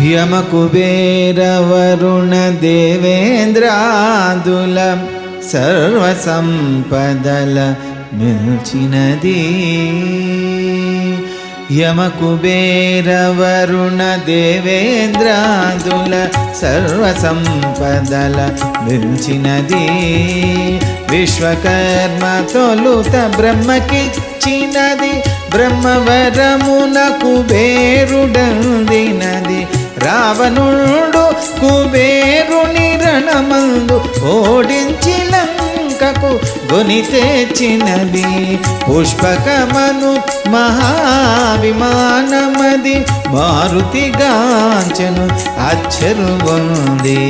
యమ కుబేర వరుణ దేవేంద్రాదుల సర్వ సంపదల మిల్చినది. యమ కుబేర వరుణ దేవేంద్రాదుల సర్వ సంపదల మిల్చినది. విశ్వకర్మ తొలుత బ్రహ్మకిచ్చినది. బ్రహ్మవరమున కుబేరుడందినది. రావణుడు కుబేరుని రణమందు ఓడించి లంకకు గొని తెచ్చినది. పుష్పకమను మహావిమానమది మారుతిగాంచెను అచ్చరుగొంది.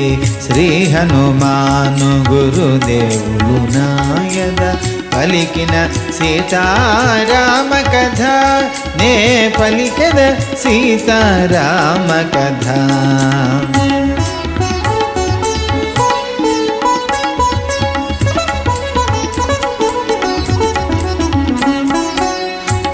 శ్రీ హనుమాను గురుదేవులు నాయద పలికిన సీతారామ కథ నే పలికద సీతారామ కథ.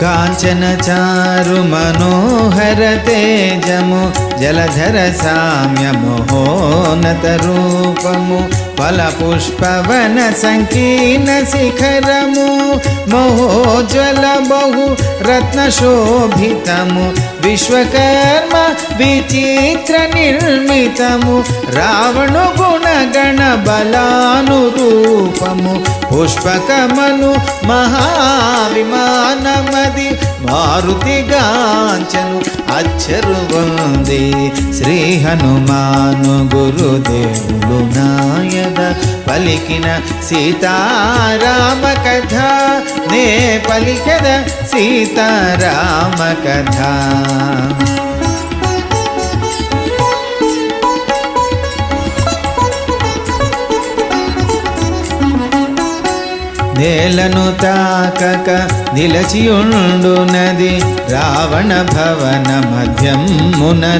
కాంచన చారు మనోహర తేజము జలధర సామ్య మహోన్నత రూపము ఫల పుష్పవన సంకీర్ణ శిఖరము మహోజ్వల బహు రత్న శోభితము విశ్వకర్మ విచిత్ర నిర్మితము రావణు గుణగణ బలానురూపము పుష్పకమను మహావిమానమది మారుతిగాంచెను అచ్చరుగొంది. శ్రీ హనుమాను గురుదేవులు నాయద పలికిన సీతారామ కథ నే పలికద సీతారామ కథ. నేలను తాకక నిలచియుండునది రావణ భవన మధ్యముననున్నది.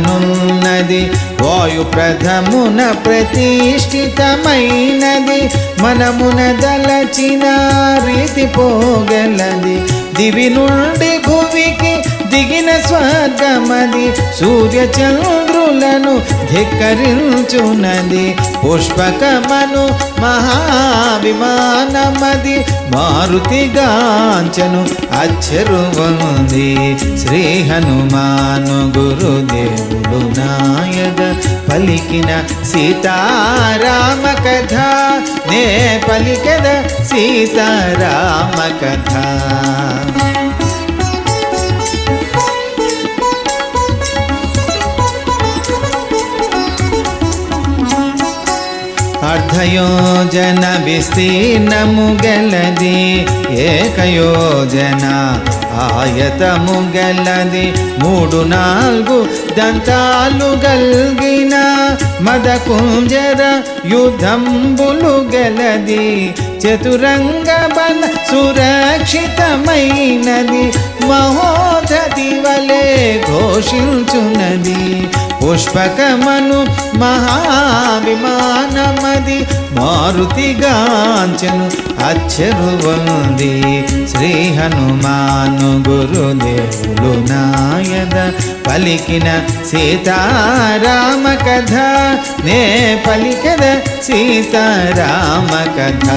వాయు ప్రథమున ప్రతిష్ఠితమైనది మనమున దలచిన రీతి పోగలది. దివి నుండి భువికి దిగిన స్వర్గమది సూర్యచంద్రులను ధిక్కరించునది. పుష్పకమను మహావిమానమది మారుతిగాంచెను అచ్చరుగొంది. శ్రీ హనుమాను గురుదేవులు నాయద పలికిన సీతారామ కథ నే పలికద సీతారామ కథ. అర్ధయోజన విస్తీర్ణము గలది ఏకయోజన ఆయతము గలది. 3-4 దంతాలు గల్గిన మదకుంజర యుధంబులు గలది. చతురంగ బల సురక్షితమైనది మహోదతి వలె ఘోషించునది. పుష్పకమను మహావిమానమది మారుతిగాంచెను అచ్చరుగొంది. శ్రీ హనుమాను గురుదేవులు నాయద పలికిన సీతారామ కథ నే పలికద సీతారామ కథ.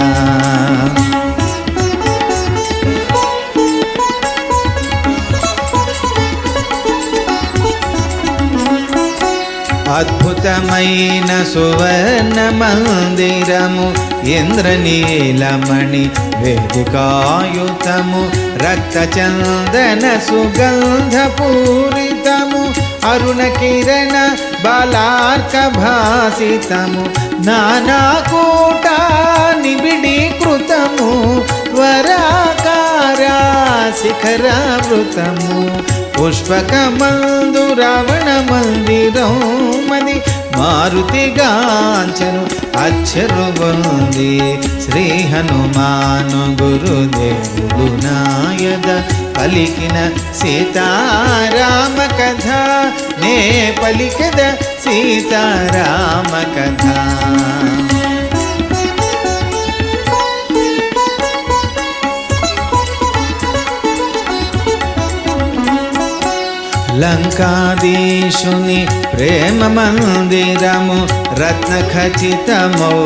అద్భుతమైన సువర్ణ మందిరము ఇంద్రనీలమణి వేదికాయుతము రక్తచందన సుగంధపూరితము అరుణ కిరణ బాలార్క భాసితము నానాకూట నిబిడీకృతము వరాకార శిఖరావృతము పుష్పకమందు రావణ మందిరం మది మారుతిగాంచెను అచ్చరుగొంది. శ్రీ హనుమాను గురుదేవులు నాయద పలికిన సీతారామ కథ నే పలికద సీతారామ కథ. లంకాదీశుని ప్రేమ మందిరము రత్న ఖచితమౌ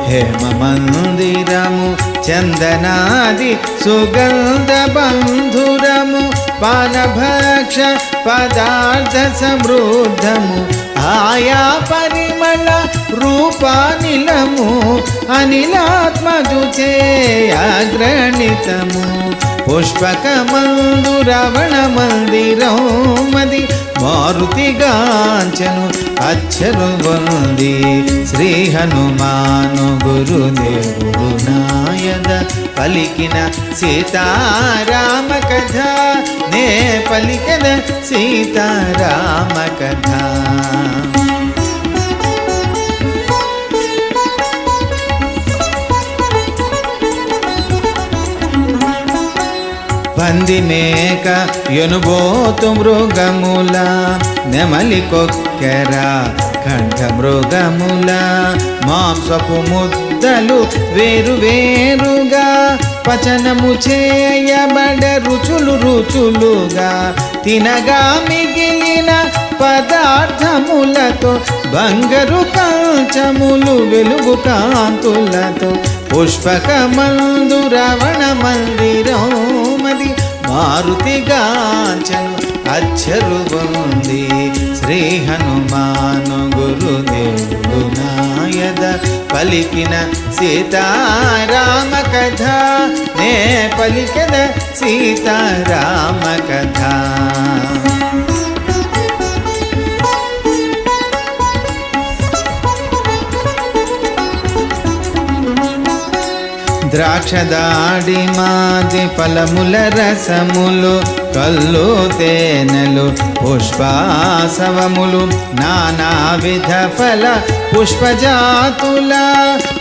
హేమ మందిరము చందనాది సుగంధ బంధురము పానభక్ష పదార్థ సమృద్ధము ఆయా పరిమళ రూపానిలము అనిలాత్మజుచే అగ్రణితము పుష్పక మందు రవణ మందిరం మది మారుతిగాంచను అచ్చరు వంది శ్రీ హనుమాను గురుదేవుడు నాయద పలికిన సీతారామ కథ నే పలికద సీతారామ కథ పంది మేక ఎనుబోతు మృగముల నెమలి కొక్కెర కంఠ మృగముల మాంసపు ముద్దలు వేరు వేరుగా పచనము చేయబడ రుచులు రుచులుగా తినగా మిగిలిన పదార్థములతో బంగారు కాంచములు వెలుగు కాంతులతో పుష్పక మందు రవణ మందిరం మది మారుతిగాంచను అచ్చరు వంది శ్రీ హనుమాను గురుదేవుడు నాయద పలికిన సీతారామ కథ నే పలికద సీతారామ కథ ద్రాక్షదాడి మాది ఫలముల రసములు కల్లు తేనెలు పుష్పాసవములు నానావిధ ఫల పుష్పజాతుల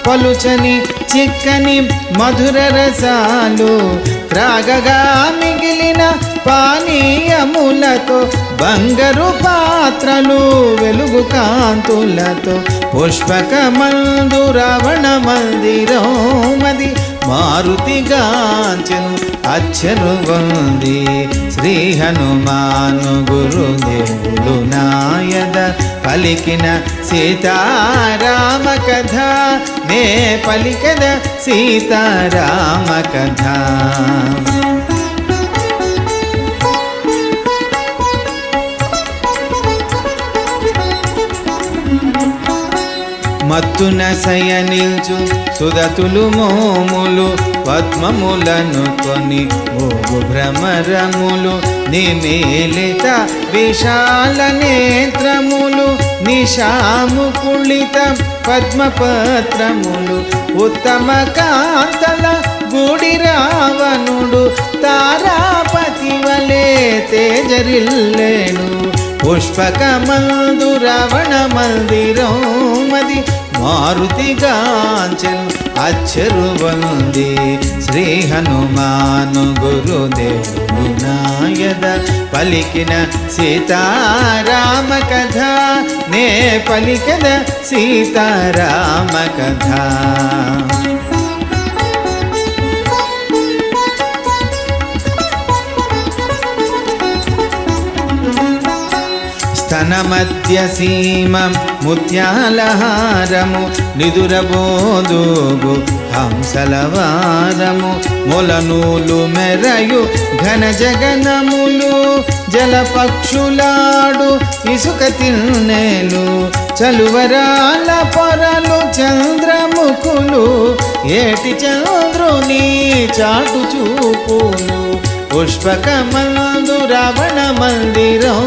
పలుచని చిక్కని మధుర రసాలు త్రాగగా మిగిలిన పానీయములతో బంగారు పాత్రలు వెలుగు కాంతులతో పుష్పక మందు రావణ మందిరం మది మారుతిగాంచెను అచ్చరు వంది శ్రీ హనుమాను గురుదేవుడు నాయద పలికిన సీతారామ కథ నే పలికద సీతారామ కథ మత్తున శయనిల్చు సుదతులు మోములు పద్మములను కొని మోగు భ్రమరములు నిమేలిత విశాల నేత్రములు నిశాముకుళిత పద్మపత్రములు ఉత్తమ కాంతల గుడి రావణుడు తారాపతి వలె తేజరిల్లేను పుష్పక మందు రావణ మందిరం మది మారుతిగాంచెను అచ్చరు వంది శ్రీ హనుమాను గురుదేవుడు నాయద పలికిన సీతారామ కథ నే పలికద సీతారామ కథ స్తన మధ్య సీమ ముత్యాలహారము నిదురబోదుగు హంసలవారము మొలనూలు మెరయు ఘన జగనములు జలపక్షులాడు ఇసుక తిన్నెలు చలువరాల పొరలు చంద్రముఖులు ఏటి చంద్రుని చాటు చూపులు పుష్పక మందు రావణ మందిరం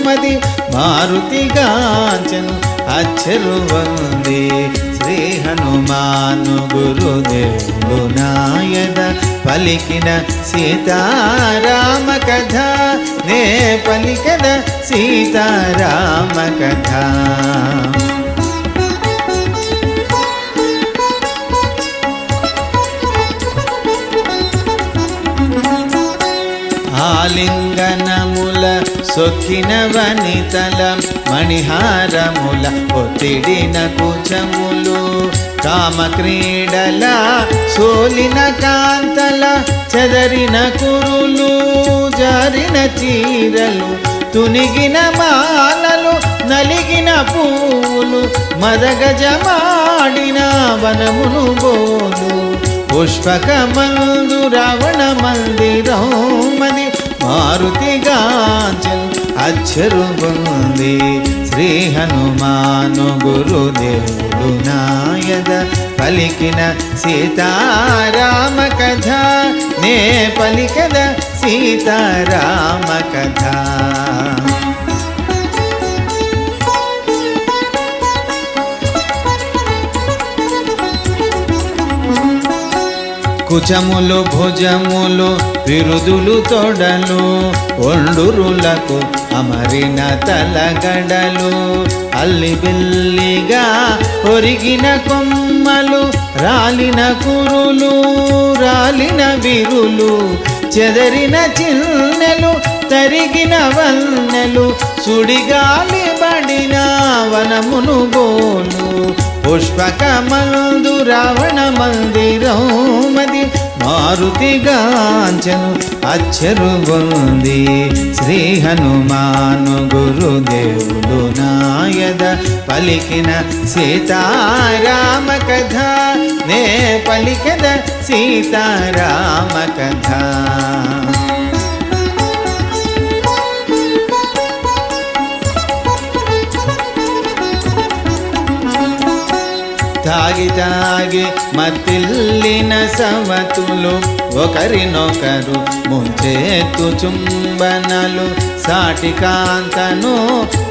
మది మారుతిగాంచెను అచ్చరు వంది శ్రీ హనుమాను గురుదేవుడు నాయద పలికిన సీతారామ కథ నే పలికద సీతారామ కథ ఆలింగనముల సొక్కిన వనితల మణిహారముల ఒత్తిడిన కుచములు కామక్రీడల సోలిన కాంతల చెదరిన కురులు జారిన చీరలు తునిగిన మాలలు నలిగిన పూలు మదగజమాడిన వనమును బోలు పుష్పకమందు రావణ మందిరం మది మారుతిగాంచెను అచ్చరుబుంది శ్రీ హనుమాను గురుదేవుడు నాయద పలికిన సీతారామ కథ నే పలికద సీతారామ కథ కుచములు భుజములు విరుదులు తొడలు ఒండురులకు అమరిన తలగడలు అల్లిబిల్లిగా ఒరిగిన కొమ్మలు రాలిన కురులు రాలిన విరులు చెదరిన చిన్నెలు తరిగిన వన్నెలు సుడిగాలి బడిన వనమును బోలు పుష్పకమందు రావణ మందిరం మది మారుతిగాంచెను అచ్చరుబొంది శ్రీ హనుమాను గురుదేవుడు నాయద పలికిన సీతారామ కథ నే పలికద సీతారామ కథ తాగి తాగి మత్తిల్లిన సవతులు ఒకరినొకరు ముంచెత్తు చుంబనలు సాటి కాంతను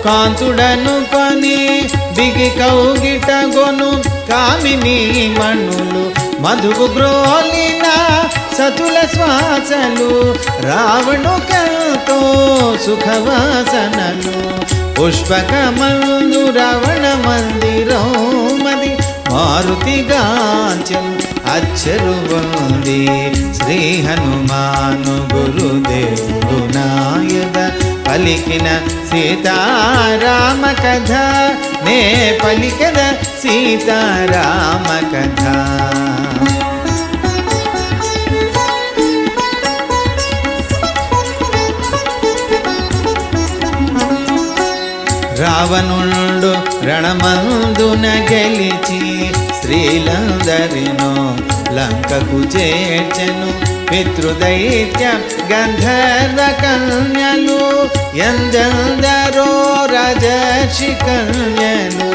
కాంతుడను కొని బిగి కౌగిట గొను కామిని మణులు మధువు గ్రోలిన సతుల శ్వాసలు రావణుకంతో సుఖవాసనలు పుష్పకమందు రావణ మందిరం మది మారుతిగాంచెను అచ్చరుబొంది శ్రీ హనుమాను గురుదేవుడు నాయద పలికిన సీతారామ కథ నే పలికద సీతారామ కథ రావణుండు రణమందున గెలిచి స్త్రీలందరినో లంకకు చేర్చెను పితృదైత్య గంధర్వ కన్యలు ఎందెందరో రాజర్షి కన్యలు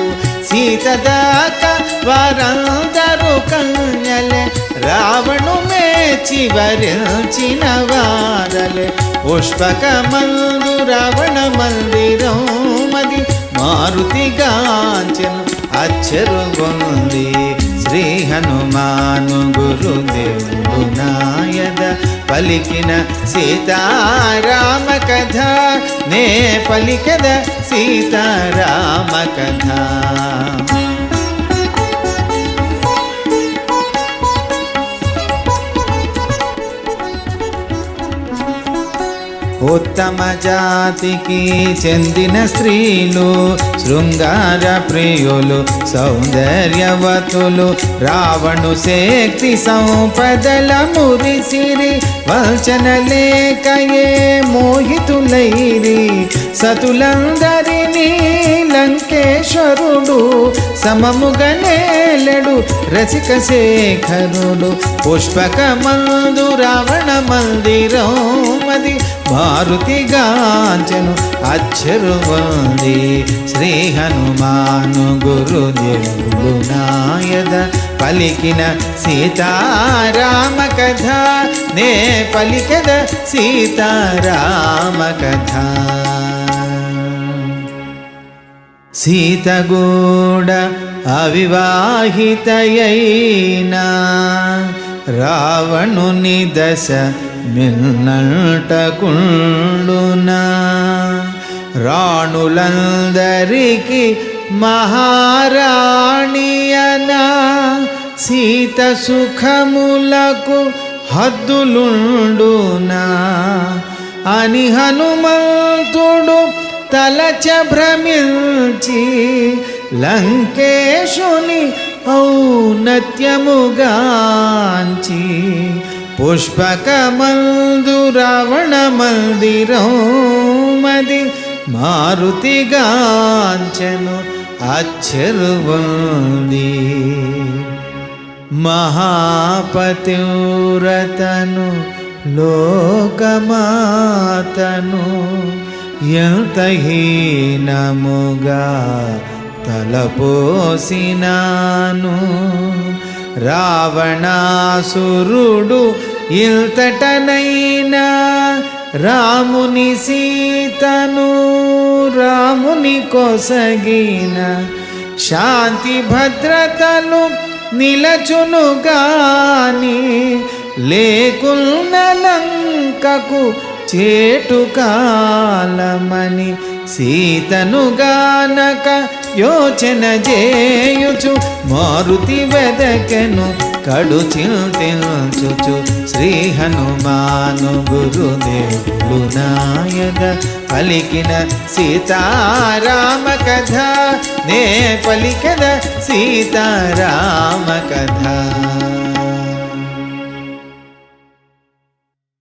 సీత దాకా వారందరూ కన్యలే రావణు మేచి వరించిన వారలే పుష్పకమందు రావణ మందిరం మది మారుతిగాంచెను అచ్చరుబొంది శ్రీ హనుమాను గురుదేవుడు నాయద పలికిన సీతారామ కథ నే పలికద సీతారామ కథ ఉత్తమ జాతికి చెందిన స్త్రీలు శృంగార ప్రియులు సౌందర్యవతులు రావణు శక్తి సంపదల మురిసిరి వచన లేకయే మోహితులైరి సతులందరినీ లంకేశ్వరుడు సమముగనేలెడు రసిక శేఖరుడు పుష్పకమందు రావణ మందిరం మది మారుతిగాంచెను అచ్చరుబొంది శ్రీ హనుమాను గురుదేవుడు నాయద పలికిన సీతారామ కథ నే పలికద సీతారామ కథ సీతగూడ అవివాహితయైనా రావణుని దశ మిన్నల్టకుండునా రాణులందరికి మహారాణియనా సీత సుఖములకు హద్దులుండునా అని హనుమంతుడు తలచ భ్రమించి లంకేశుని ఔన్నత్యముగాంచి పుష్పకమందు రావణ మందిరం మది మారుతిగాంచెను అచ్చెరువుంది. మహాపతివ్రతను లోకమాతను ఎంత హీనముగా తలపోసినాను. రావణాసురుడు ఇంతటనైనా రాముని సీతను రాముని కొసగిన శాంతి భద్రతలు నిలచునుగాని లేకున్న లంకకు చేటు కాలమని సీతను గానక యోచన చేయుచు మారుతి వెదకెను కడు చింతించుచు. శ్రీ హనుమాను గురుదేవులు నాయద పలికిన సీతారామ కథ నే పలికద సీతారామ